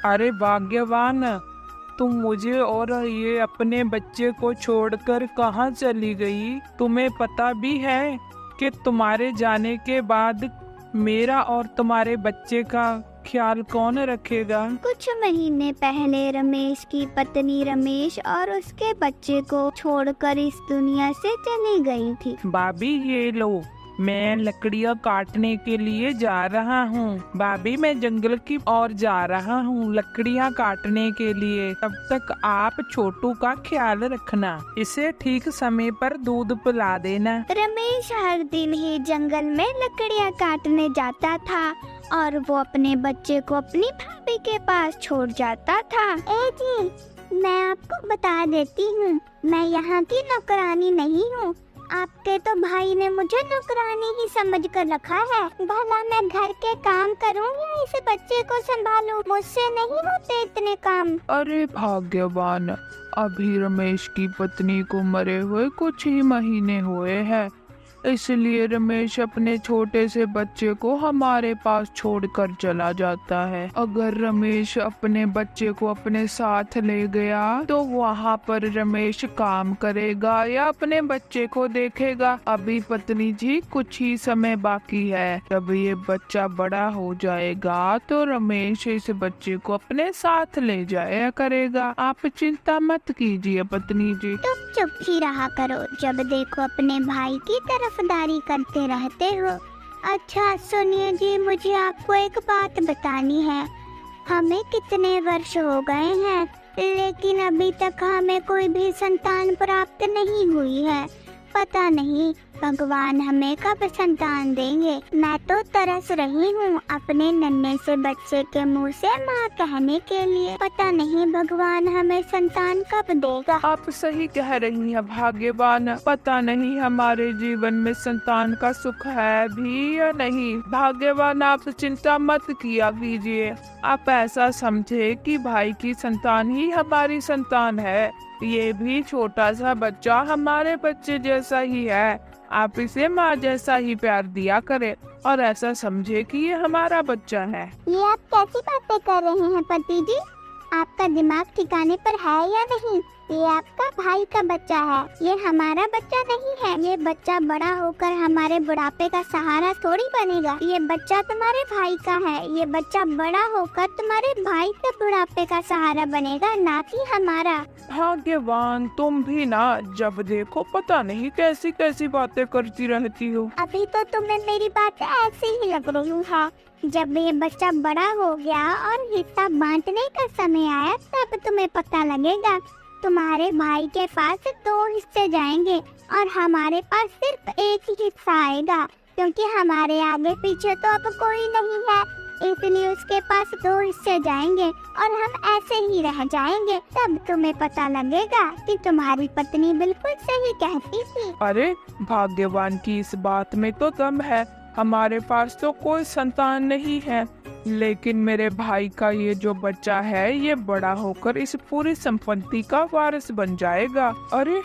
अरे भाग्यवान, तुम मुझे और ये अपने बच्चे को छोड़कर कहाँ चली गई? तुम्हें पता भी है कि तुम्हारे जाने के बाद मेरा और तुम्हारे बच्चे का ख्याल कौन रखेगा? कुछ महीने पहले रमेश की पत्नी रमेश और उसके बच्चे को छोड़कर इस दुनिया से चली गई थी। भाभी ये लो, मैं लकड़ियाँ काटने के लिए जा रहा हूँ। भाभी मैं जंगल की ओर जा रहा हूँ लकड़ियाँ काटने के लिए। तब तक आप छोटू का ख्याल रखना, इसे ठीक समय पर दूध पिला देना। रमेश हर दिन ही जंगल में लकड़ियाँ काटने जाता था और वो अपने बच्चे को अपनी भाभी के पास छोड़ जाता था। ए जी, मैं आपको बता देती हूँ, मैं यहाँ की नौकरानी नहीं हूँ। आपके तो भाई ने मुझे नौकरानी ही समझ कर रखा है। भला मैं घर के काम करूँ या इस बच्चे को संभालूं? मुझसे नहीं होते इतने काम। अरे भाग्यवान, अभी रमेश की पत्नी को मरे हुए कुछ ही महीने हुए हैं, इसलिए रमेश अपने छोटे से बच्चे को हमारे पास छोड़कर चला जाता है। अगर रमेश अपने बच्चे को अपने साथ ले गया तो वहाँ पर रमेश काम करेगा या अपने बच्चे को देखेगा? अभी पत्नी जी कुछ ही समय बाकी है, जब ये बच्चा बड़ा हो जाएगा तो रमेश इस बच्चे को अपने साथ ले जाया करेगा। आप चिंता मत कीजिए पत्नी जी। तुम चुप ही रहा करो, जब देखो अपने भाई की तरफदारी करते रहते हो। अच्छा सुनिए जी, मुझे आपको एक बात बतानी है। हमें कितने वर्ष हो गए हैं लेकिन अभी तक हमें कोई भी संतान प्राप्त नहीं हुई है। पता नहीं भगवान हमें कब संतान देंगे। मैं तो तरस रही हूँ अपने नन्हे से बच्चे के मुंह से माँ कहने के लिए। पता नहीं भगवान हमें संतान कब देगा। आप सही कह रही हैं भाग्यवान, पता नहीं हमारे जीवन में संतान का सुख है भी या नहीं। भाग्यवान आप चिंता मत किया कीजिए, आप ऐसा समझे कि भाई की संतान ही हमारी संतान है। ये भी छोटा सा बच्चा हमारे बच्चे जैसा ही है, आप इसे माँ जैसा ही प्यार दिया करें और ऐसा समझे कि ये हमारा बच्चा है। ये आप कैसी बातें कर रहे हैं पति जी? आपका दिमाग ठिकाने पर है या नहीं? ये आपका भाई का बच्चा है, ये हमारा बच्चा नहीं है। ये बच्चा बड़ा होकर हमारे बुढ़ापे का सहारा थोड़ी बनेगा। ये बच्चा तुम्हारे भाई का है, ये बच्चा बड़ा होकर तुम्हारे भाई के बुढ़ापे का सहारा बनेगा, ना कि हमारा। भाग्यवान तुम भी ना, जब देखो पता नहीं कैसी कैसी बातें करती रहती हो। अभी तो तुम्हें मेरी बात ऐसी ही लग रही था। जब ये बच्चा बड़ा हो गया और हिस्सा बांटने का समय आया तब तुम्हें पता लगेगा। तुम्हारे भाई के पास 2 हिस्से जाएंगे और हमारे पास सिर्फ एक ही हिस्सा आएगा, क्योंकि हमारे आगे पीछे तो अब कोई नहीं है, इसलिए उसके पास 2 हिस्से जाएंगे और हम ऐसे ही रह जाएंगे। तब तुम्हें पता लगेगा कि तुम्हारी पत्नी बिल्कुल सही कहती थी। अरे भाग्यवान की इस बात में तो दम है, हमारे पास तो कोई संतान नहीं है, लेकिन मेरे भाई का ये जो बच्चा है ये बड़ा होकर इस पूरी संपत्ति का वारिस बन जाएगा। अरे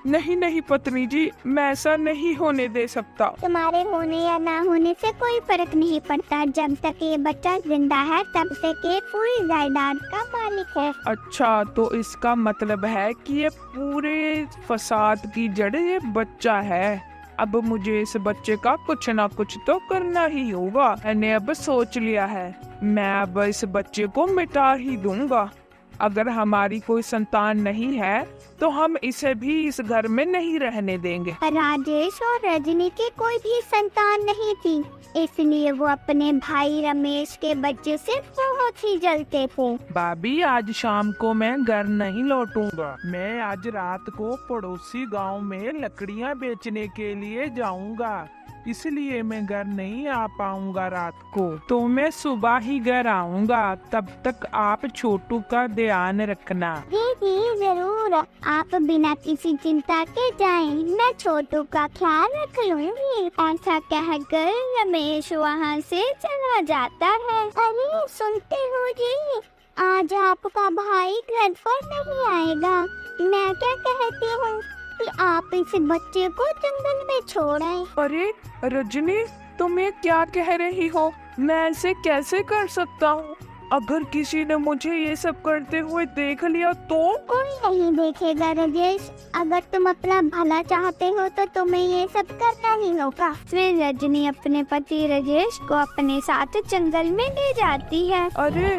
नहीं नहीं पत्नी जी, मैं ऐसा नहीं होने दे सकता। तुम्हारे होने या ना होने से कोई फर्क नहीं पड़ता, जब तक ये बच्चा जिंदा है तब तक ये पूरी जायदाद का मालिक है। अच्छा तो इसका मतलब है कि ये पूरे फसाद की जड़ ये बच्चा है। अब मुझे इस बच्चे का कुछ ना कुछ तो करना ही होगा। मैंने अब सोच लिया है, मैं अब इस बच्चे को मिटा ही दूंगा। अगर हमारी कोई संतान नहीं है तो हम इसे भी इस घर में नहीं रहने देंगे। राजेश और रजनी की कोई भी संतान नहीं थी, इसलिए वो अपने भाई रमेश के बच्चे से बहुत ही जलते थे। भाभी आज शाम को मैं घर नहीं लौटूंगा, मैं आज रात को पड़ोसी गांव में लकड़ियां बेचने के लिए जाऊंगा, इसलिए मैं घर नहीं आ पाऊंगा रात को। तो मैं सुबह ही घर आऊंगा, तब तक आप छोटू का ध्यान रखना। जी जी जरूर, आप बिना किसी चिंता के जाएं, मैं छोटू का ख्याल रख लूंगी। ऐसा कहकर रमेश वहाँ से चला जाता है। अरे सुनते हो जी, आज आपका भाई घर पर नहीं आएगा। मैं क्या कहती हूँ कि आप इस बच्चे को जंगल में छोड़ आए। अरे रजनी, तुम ये क्या कह रही हो? मैं ऐसे कैसे कर सकता हूँ? अगर किसी ने मुझे ये सब करते हुए देख लिया तो? कोई नहीं देखेगा राजेश। अगर तुम अपना भला चाहते हो तो तुम्हें ये सब करना ही होगा। फिर रजनी अपने पति राजेश को अपने साथ जंगल में ले जाती है। अरे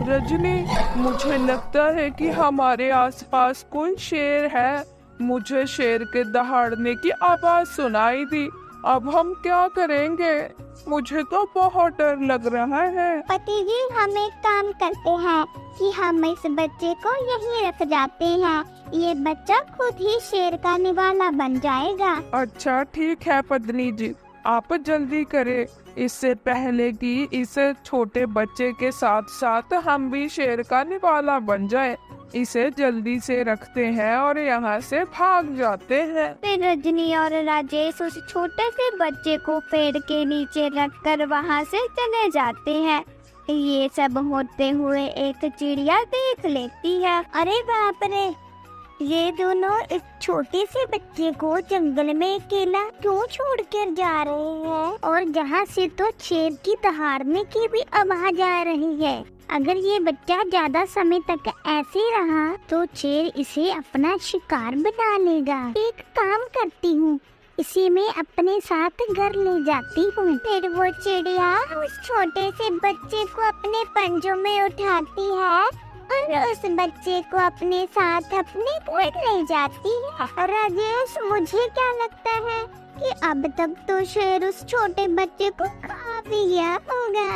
रजनी, मुझे लगता है कि हमारे आसपास कोई शेर है। मुझे शेर के दहाड़ने की आवाज सुनाई दी। अब हम क्या करेंगे? मुझे तो बहुत डर लग रहा है। पति जी, हम एक काम करते हैं कि हम इस बच्चे को यहीं रख जाते हैं। ये बच्चा खुद ही शेर का निवाला बन जाएगा। अच्छा ठीक है पत्नी जी, आप जल्दी करें, इससे पहले कि इस छोटे बच्चे के साथ साथ हम भी शेर का निवाला बन जाए। इसे जल्दी से रखते हैं और यहाँ से भाग जाते हैं। फिर रजनी और राजेश उस छोटे से बच्चे को पेड़ के नीचे रखकर वहाँ से चले जाते हैं। ये सब होते हुए एक चिड़िया देख लेती है। अरे बाप रे, ये दोनों इस छोटे से बच्चे को जंगल में अकेला क्यों छोड़कर जा रहे हैं? और जहाँ से तो शेर की दहाड़ने की भी आवाज आ रही है। अगर ये बच्चा ज्यादा समय तक ऐसे रहा तो शेर इसे अपना शिकार बना लेगा। एक काम करती हूँ, इसे मैं अपने साथ घर ले जाती हूँ। फिर वो चिड़िया उस छोटे से बच्चे को अपने पंजों में उठाती है और उस बच्चे को अपने साथ अपने पेट ले जाती है। राजेश, मुझे क्या लगता है कि अब तक तो शेर उस छोटे बच्चे को खा भी गया होगा।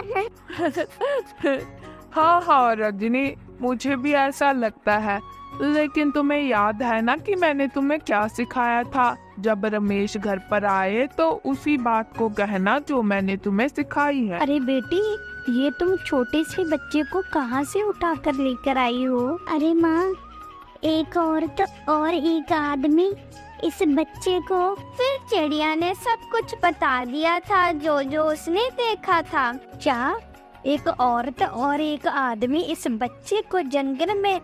हाँ रजनी, मुझे भी ऐसा लगता है। लेकिन तुम्हें याद है ना कि मैंने तुम्हें क्या सिखाया था? जब रमेश घर पर आए तो उसी बात को कहना जो मैंने तुम्हें सिखाई है। अरे बेटी, ये तुम छोटे से बच्चे को कहाँ से उठा कर लेकर आई हो? अरे माँ, एक औरत और एक आदमी इस बच्चे को। फिर चिड़िया ने सब कुछ बता दिया था जो जो उसने देखा था। क्या एक औरत और एक आदमी इस बच्चे को जंगल में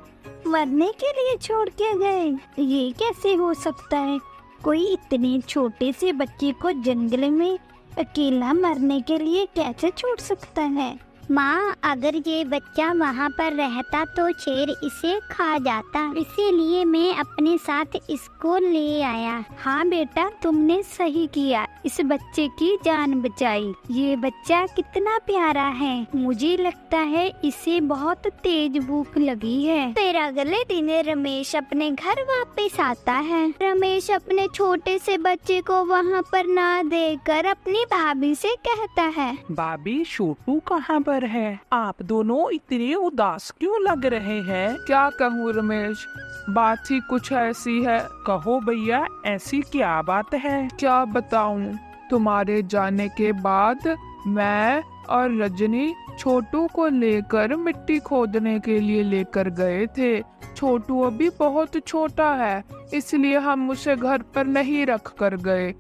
मरने के लिए छोड़ के गए? ये कैसे हो सकता है? कोई इतने छोटे से बच्चे को जंगल में अकेला मरने के लिए कैसे छोड़ सकता है? माँ, अगर ये बच्चा वहाँ पर रहता तो शेर इसे खा जाता, इसीलिए मैं अपने साथ इसको ले आया। हाँ बेटा, तुमने सही किया, इस बच्चे की जान बचाई। ये बच्चा कितना प्यारा है। मुझे लगता है इसे बहुत तेज भूख लगी है। फिर अगले दिन रमेश अपने घर वापस आता है। रमेश अपने छोटे से बच्चे को वहाँ पर ना देखकर अपनी भाभी से कहता है, भाभी, छोटू कहाँ पर है? आप दोनों इतने उदास क्यों लग रहे हैं? क्या कहूँ रमेश, बात ही कुछ ऐसी है। कहो भैया, ऐसी क्या बात है? क्या बताऊं? तुम्हारे जाने के बाद मैं और रजनी छोटू को लेकर मिट्टी खोदने के लिए लेकर गए थे। छोटू अभी बहुत छोटा है, इसलिए हम उसे घर पर नहीं रख कर गए।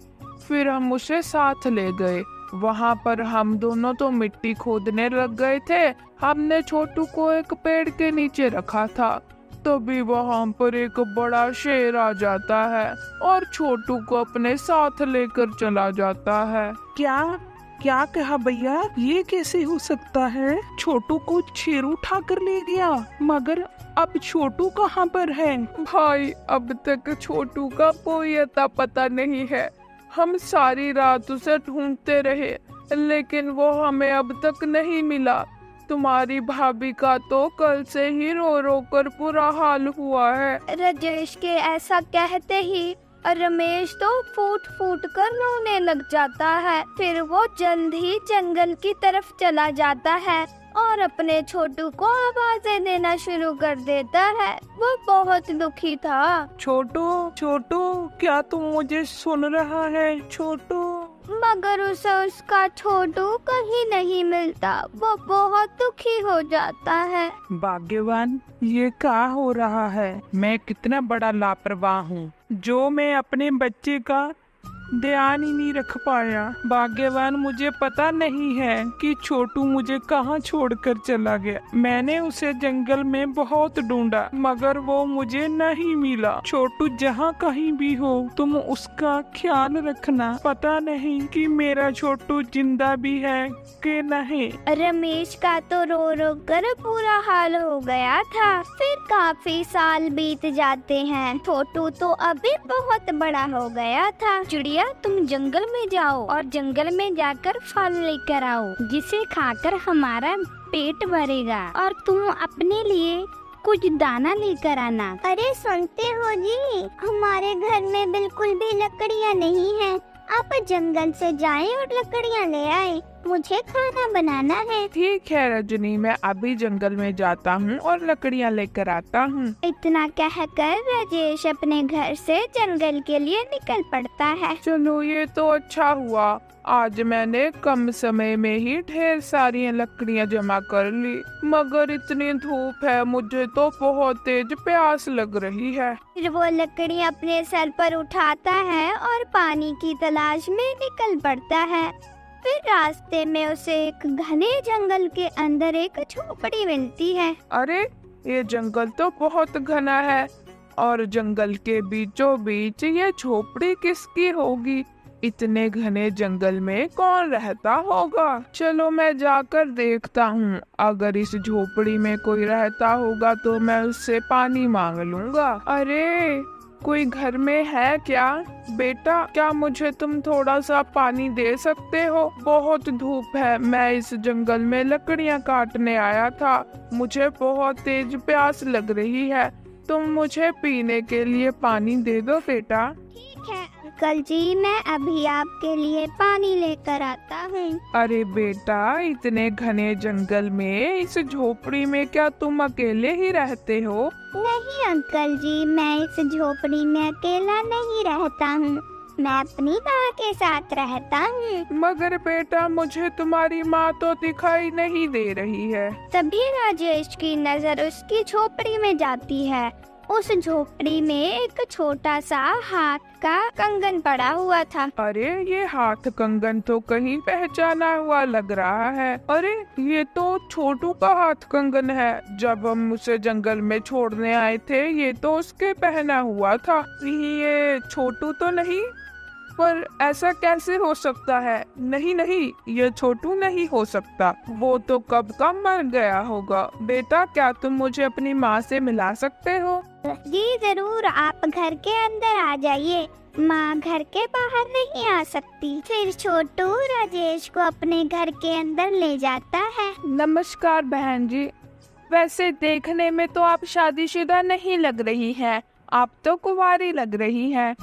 फिर हम उसे साथ ले गए। वहाँ पर हम दोनों तो मिट्टी खोदने लग गए थे। हमने छोटू को एक पेड़ के नीचे रखा था, तभी वहाँ पर एक बड़ा शेर आ जाता है और छोटू को अपने साथ लेकर चला जाता है। क्या कहा भैया? ये कैसे हो सकता है? छोटू को शेर उठा कर ले गया, मगर अब छोटू कहाँ पर है? भाई, अब तक छोटू का कोई अता पता नहीं है। हम सारी रात उसे ढूंढते रहे, लेकिन वो हमें अब तक नहीं मिला। तुम्हारी भाभी का तो कल से ही रो रो कर बुरा हाल हुआ है। राजेश के ऐसा कहते ही रमेश तो फूट फूट कर रोने लग जाता है। फिर वो जल्द ही जंगल की तरफ चला जाता है और अपने छोटू को आवाजें देना शुरू कर देता है। वो बहुत दुखी था। छोटू, क्या तुम मुझे सुन रहा है? छोटू। मगर उसे उसका छोटू कहीं नहीं मिलता। वो बहुत दुखी हो जाता है। भाग्यवान, ये क्या हो रहा है? मैं कितना बड़ा लापरवाह हूँ जो मैं अपने बच्चे का ध्यान ही नहीं रख पाया। भाग्यवान मुझे पता नहीं है कि छोटू मुझे कहाँ छोड़कर चला गया। मैंने उसे जंगल में बहुत ढूंढा मगर वो मुझे नहीं मिला। छोटू जहाँ कहीं भी हो तुम उसका ख्याल रखना। पता नहीं कि मेरा छोटू जिंदा भी है कि नहीं। रमेश का तो रो रो कर पूरा हाल हो गया था। फिर काफी साल बीत जाते हैं। छोटू तो अभी बहुत बड़ा हो गया था। चिड़िया तुम जंगल में जाओ और जंगल में जाकर फल लेकर आओ जिसे खाकर हमारा पेट भरेगा, और तुम अपने लिए कुछ दाना लेकर आना। अरे सुनते हो जी, हमारे घर में बिल्कुल भी लकड़ियाँ नहीं हैं। आप जंगल से जाएं और लकड़ियाँ ले आए, मुझे खाना बनाना है। ठीक है रजनी, मैं अभी जंगल में जाता हूँ और लकड़ियाँ लेकर आता हूँ। इतना कहकर राजेश अपने घर से जंगल के लिए निकल पड़ता है। चलो ये तो अच्छा हुआ, आज मैंने कम समय में ही ढेर सारी लकड़ियाँ जमा कर ली। मगर इतनी धूप है, मुझे तो बहुत तेज प्यास लग रही है। फिर वो लकड़ी अपने सर पर उठाता है और पानी की तलाश में निकल पड़ता है। फिर रास्ते में उसे एक घने जंगल के अंदर एक झोपड़ी मिलती है। अरे ये जंगल तो बहुत घना है और जंगल के बीचों बीच ये झोपड़ी किसकी होगी? इतने घने जंगल में कौन रहता होगा? चलो मैं जाकर देखता हूँ। अगर इस झोपड़ी में कोई रहता होगा तो मैं उससे पानी मांग लूँगा। अरे कोई घर में है क्या? बेटा क्या मुझे तुम थोड़ा सा पानी दे सकते हो? बहुत धूप है, मैं इस जंगल में लकड़ियाँ काटने आया था, मुझे बहुत तेज प्यास लग रही है, तुम मुझे पीने के लिए पानी दे दो बेटा। ठीक है अंकल जी, मैं अभी आपके लिए पानी लेकर आता हूँ। अरे बेटा इतने घने जंगल में इस झोपड़ी में क्या तुम अकेले ही रहते हो? नहीं अंकल जी, मैं इस झोपड़ी में अकेला नहीं रहता हूँ, मैं अपनी माँ के साथ रहता हूँ। मगर बेटा मुझे तुम्हारी माँ तो दिखाई नहीं दे रही है। तभी राजेश की नजर उसकी झोपड़ी में जाती है। उस झोपड़ी में एक छोटा सा हाथ का कंगन पड़ा हुआ था। अरे ये हाथ कंगन तो कहीं पहचाना हुआ लग रहा है। अरे ये तो छोटू का हाथ कंगन है। जब हम उसे जंगल में छोड़ने आए थे ये तो उसके पहना हुआ था। ये छोटू तो नहीं? पर ऐसा कैसे हो सकता है? नहीं नहीं, ये छोटू नहीं हो सकता, वो तो कब का मर गया होगा। बेटा क्या तुम मुझे अपनी माँ से मिला सकते हो? जी जरूर, आप घर के अंदर आ जाइए, माँ घर के बाहर नहीं आ सकती। फिर छोटू राजेश को अपने घर के अंदर ले जाता है। नमस्कार बहन जी, वैसे देखने में तो आप शादीशुदा नहीं लग रही हैं, आप तो कुंवारी लग रही हैं।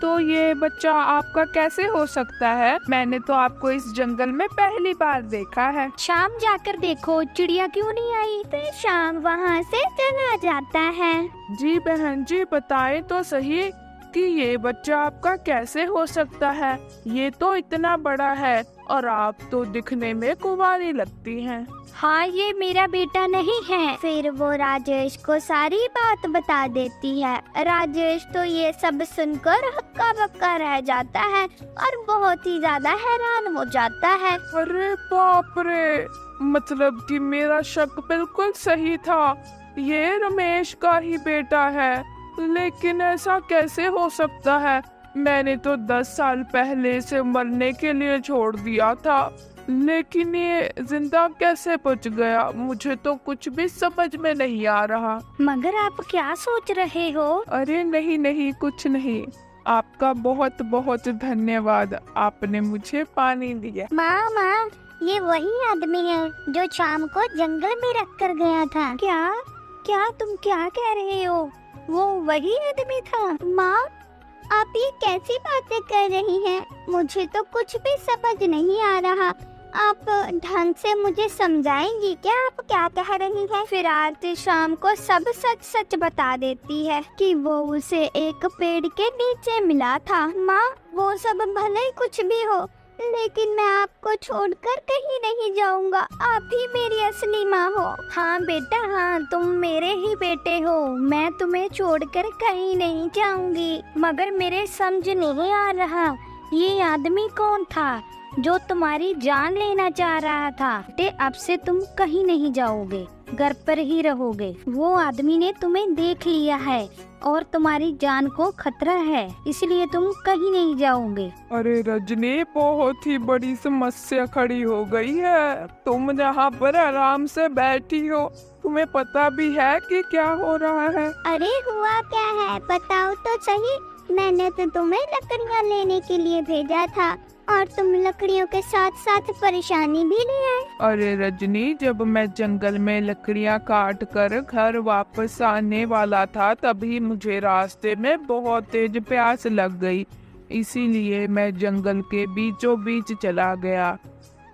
तो ये बच्चा आपका कैसे हो सकता है? मैंने तो आपको इस जंगल में पहली बार देखा है। शाम जाकर देखो चिड़िया क्यों नहीं आई। फिर शाम वहाँ से चला जाता है। जी बहन जी बताए तो सही कि ये बच्चा आपका कैसे हो सकता है? ये तो इतना बड़ा है और आप तो दिखने में कुंवारी लगती हैं। हाँ ये मेरा बेटा नहीं है। फिर वो राजेश को सारी बात बता देती है। राजेश तो ये सब सुनकर हक्का बक्का रह जाता है और बहुत ही ज्यादा हैरान हो जाता है। अरे बाप रे, मतलब कि मेरा शक बिल्कुल सही था, ये रमेश का ही बेटा है। लेकिन ऐसा कैसे हो सकता है? मैंने तो 10 साल पहले से मरने के लिए छोड़ दिया था, लेकिन ये जिंदा कैसे बच गया? मुझे तो कुछ भी समझ में नहीं आ रहा। मगर आप क्या सोच रहे हो? अरे नहीं नहीं, कुछ नहीं। आपका बहुत बहुत धन्यवाद, आपने मुझे पानी दिया। माँ माँ, ये वही आदमी है जो शाम को जंगल में रख कर गया था। क्या क्या तुम क्या कह रहे हो? वो वही आदमी था? माँ आप ये कैसी बातें कर रही हैं? मुझे तो कुछ भी समझ नहीं आ रहा। आप ढंग से मुझे समझाएंगी क्या आप क्या कह रही हैं? फिर आरती शाम को सब सच सच बता देती है कि वो उसे एक पेड़ के नीचे मिला था। माँ वो सब भले कुछ भी हो, लेकिन मैं आपको छोड़कर कहीं नहीं जाऊंगा। आप ही मेरी असली माँ हो। हाँ बेटा हाँ, तुम मेरे ही बेटे हो, मैं तुम्हें छोड़कर कहीं नहीं जाऊंगी। मगर मेरे समझ नहीं आ रहा ये आदमी कौन था जो तुम्हारी जान लेना चाह रहा था? अब से तुम कहीं नहीं जाओगे, घर पर ही रहोगे। वो आदमी ने तुम्हें देख लिया है और तुम्हारी जान को खतरा है, इसलिए तुम कहीं नहीं जाओगे। अरे रजनी, बहुत ही बड़ी समस्या खड़ी हो गई है। तुम यहाँ पर आराम से बैठी हो, तुम्हें पता भी है कि क्या हो रहा है? अरे हुआ क्या है, बताओ तो सही। मैंने तो तुम्हें लकड़ियाँ लेने के लिए भेजा था और तुम लकड़ियों के साथ साथ परेशानी भी ले आए। अरे रजनी, जब मैं जंगल में लकड़ियाँ काट कर घर वापस आने वाला था, तभी मुझे रास्ते में बहुत तेज प्यास लग गई। इसीलिए मैं जंगल के बीचों बीच चला गया।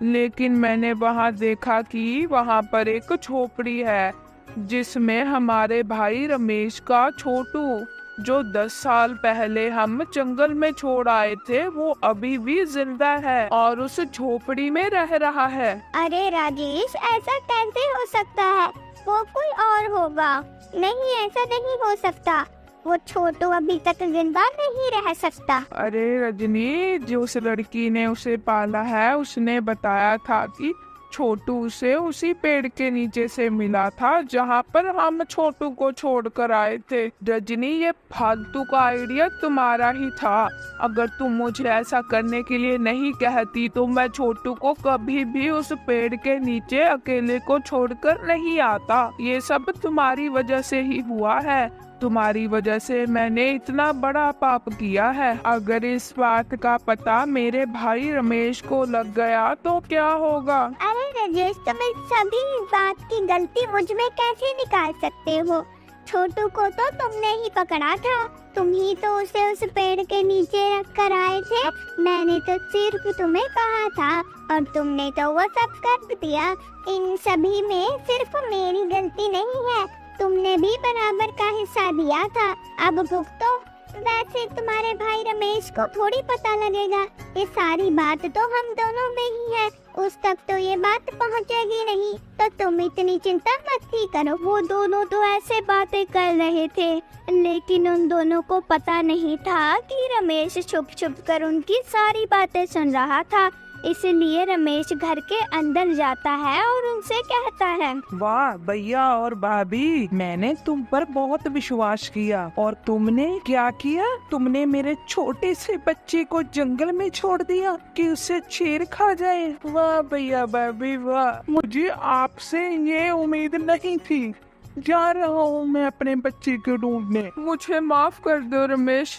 लेकिन मैंने वहाँ देखा कि वहाँ पर एक झोपड़ी है जिसमें हमारे भाई रमेश का छोटू, जो 10 साल पहले हम जंगल में छोड़ आए थे, वो अभी भी जिंदा है और उस झोपड़ी में रह रहा है। अरे राजेश, ऐसा कैसे हो सकता है? वो कोई और होगा। नहीं, ऐसा नहीं हो सकता। वो छोटू अभी तक जिंदा नहीं रह सकता। अरे रजनी, जो उस लड़की ने उसे पाला है, उसने बताया था कि छोटू उसे उसी पेड़ के नीचे से मिला था जहाँ पर हम छोटू को छोड़कर आए थे। रजनी, ये फालतू का आइडिया तुम्हारा ही था। अगर तुम मुझे ऐसा करने के लिए नहीं कहती तो मैं छोटू को कभी भी उस पेड़ के नीचे अकेले को छोड़कर नहीं आता। ये सब तुम्हारी वजह से ही हुआ है। तुम्हारी वजह से मैंने इतना बड़ा पाप किया है। अगर इस बात का पता मेरे भाई रमेश को लग गया तो क्या होगा? अरे राजेश, तुम इस सभी बात की गलती मुझ में कैसे निकाल सकते हो? छोटू को तो तुमने ही पकड़ा था। तुम ही तो उसे उस पेड़ के नीचे रख कर आए थे। मैंने तो सिर्फ तुम्हें कहा था और तुमने तो वो सब कर दिया। इन सभी में सिर्फ मेरी गलती नहीं है, तुमने भी बराबर का हिस्सा दिया था। अब भुगतो। वैसे तुम्हारे भाई रमेश को थोड़ी पता लगेगा, ये सारी बात तो हम दोनों में ही है। उस तक तो ये बात पहुंचेगी नहीं, तो तुम इतनी चिंता मत ही करो। वो दोनों तो ऐसे बातें कर रहे थे, लेकिन उन दोनों को पता नहीं था कि रमेश छुप छुप कर उनकी सारी बातें सुन रहा था। इसलिए रमेश घर के अंदर जाता है और उनसे कहता है, वाह भैया और भाभी, मैंने तुम पर बहुत विश्वास किया और तुमने क्या किया? तुमने मेरे छोटे से बच्चे को जंगल में छोड़ दिया कि उसे शेर खा जाए। वाह भैया भाभी वाह, मुझे आपसे ये उम्मीद नहीं थी। जा रहा हूँ मैं अपने बच्चे को ढूंढने। मुझे माफ कर दो रमेश,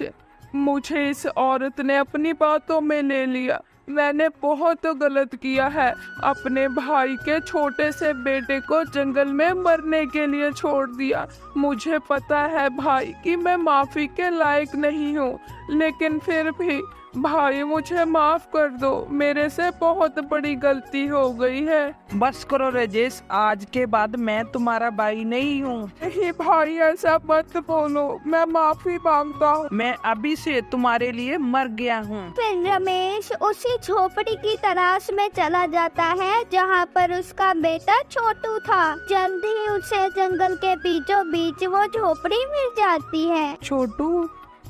मुझे इस औरत ने अपनी बातों में ले लिया। मैंने बहुत गलत किया है, अपने भाई के छोटे से बेटे को जंगल में मरने के लिए छोड़ दिया। मुझे पता है भाई कि मैं माफी के लायक नहीं हूँ, लेकिन फिर भी भाई मुझे माफ कर दो, मेरे से बहुत बड़ी गलती हो गई है। बस करो राजेश, आज के बाद मैं तुम्हारा भाई नहीं हूँ। नहीं भाई, ऐसा मत बोलो, मैं माफी मांगता हूँ। मैं अभी से तुम्हारे लिए मर गया हूँ। फिर रमेश उसी झोपड़ी की तलाश में चला जाता है जहाँ पर उसका बेटा छोटू था। जल्द ही उसे जंगल के बीचों बीच वो झोपड़ी मिल जाती है।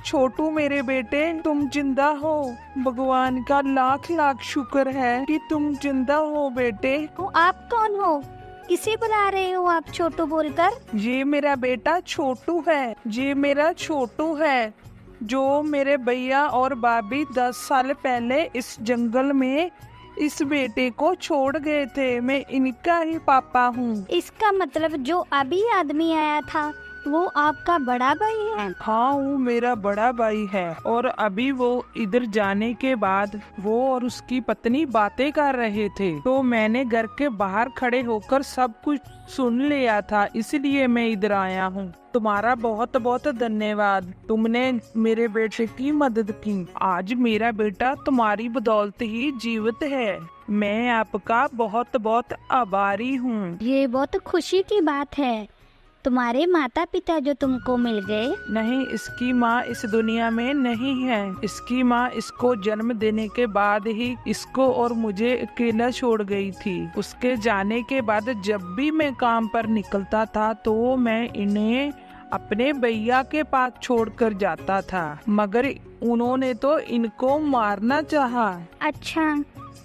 छोटू मेरे बेटे, तुम जिंदा हो। भगवान का लाख लाख शुक्र है कि तुम जिंदा हो बेटे। तो आप कौन हो? किसे बुला रहे हो आप छोटू बोलकर? ये मेरा बेटा छोटू है, ये मेरा छोटू है, जो मेरे भैया और भाभी 10 साल पहले इस जंगल में इस बेटे को छोड़ गए थे। मैं इनका ही पापा हूँ। इसका मतलब जो अभी आदमी आया था वो आपका बड़ा भाई है? हाँ, वो मेरा बड़ा भाई है और अभी वो इधर जाने के बाद वो और उसकी पत्नी बातें कर रहे थे, तो मैंने घर के बाहर खड़े होकर सब कुछ सुन लिया था, इसलिए मैं इधर आया हूँ। तुम्हारा बहुत बहुत धन्यवाद, तुमने मेरे बेटे की मदद की। आज मेरा बेटा तुम्हारी बदौलत ही जीवित है। मैं आपका बहुत बहुत आभारी हूँ। ये बहुत खुशी की बात है। तुम्हारे माता पिता जो तुमको मिल गए? नहीं, इसकी माँ इस दुनिया में नहीं है। इसकी माँ इसको जन्म देने के बाद ही इसको और मुझे अकेला छोड़ गई थी। उसके जाने के बाद जब भी मैं काम पर निकलता था तो मैं इन्हें अपने भैया के पास छोड़कर जाता था, मगर उन्होंने तो इनको मारना चाहा। अच्छा,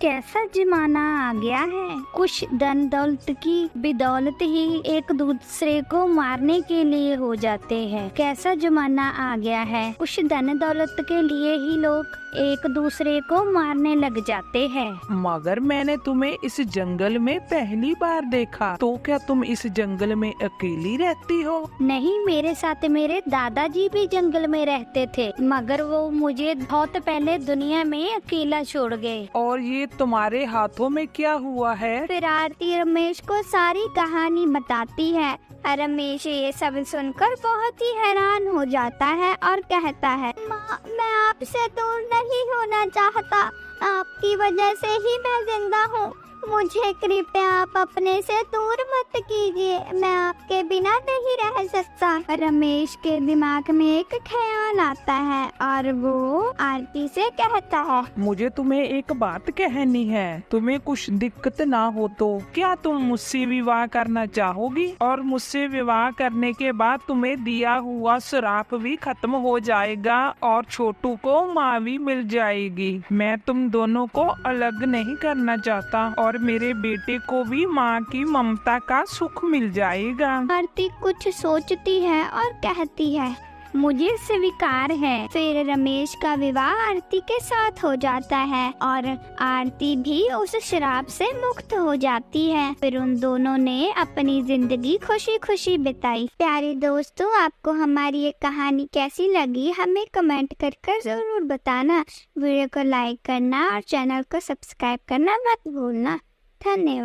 कैसा जमाना आ गया है। कुछ धन दौलत की बदौलत ही एक दूसरे को मारने के लिए हो जाते हैं। कैसा जमाना आ गया है, कुछ धन दौलत के लिए ही लोग एक दूसरे को मारने लग जाते हैं। मगर मैंने तुम्हें इस जंगल में पहली बार देखा, तो क्या तुम इस जंगल में अकेली रहती हो? नहीं, मेरे साथ मेरे दादाजी भी जंगल में रहते थे, मगर वो मुझे बहुत पहले दुनिया में अकेला छोड़ गए। और ये तुम्हारे हाथों में क्या हुआ है? फिर आरती रमेश को सारी कहानी बताती है। रमेश ये सब सुनकर बहुत ही हैरान हो जाता है और कहता है, माँ, मैं आपसे दूर नहीं होना चाहता, आपकी वजह से ही मैं जिंदा हूँ। मुझे कृपया आप अपने से दूर मत कीजिए, मैं आपके बिना नहीं रह सकता। रमेश के दिमाग में एक ख्याल आता है और वो आरती से कहता है, मुझे तुम्हें एक बात कहनी है। तुम्हें कुछ दिक्कत ना हो तो क्या तुम मुझसे विवाह करना चाहोगी? और मुझसे विवाह करने के बाद तुम्हें दिया हुआ श्राप भी खत्म हो जाएगा और छोटू को माँ भी मिल जाएगी। मैं तुम दोनों को अलग नहीं करना चाहता और मेरे बेटे को भी माँ की ममता का सुख मिल जाएगा। आरती कुछ सोचती है और कहती है, मुझे स्वीकार है। फिर रमेश का विवाह आरती के साथ हो जाता है और आरती भी उस श्राप से मुक्त हो जाती है। फिर उन दोनों ने अपनी जिंदगी खुशी खुशी बिताई। प्यारे दोस्तों, आपको हमारी ये कहानी कैसी लगी हमें कमेंट कर जरूर बताना। वीडियो को लाइक करना और चैनल को सब्सक्राइब करना मत भूलना। धन्यवाद।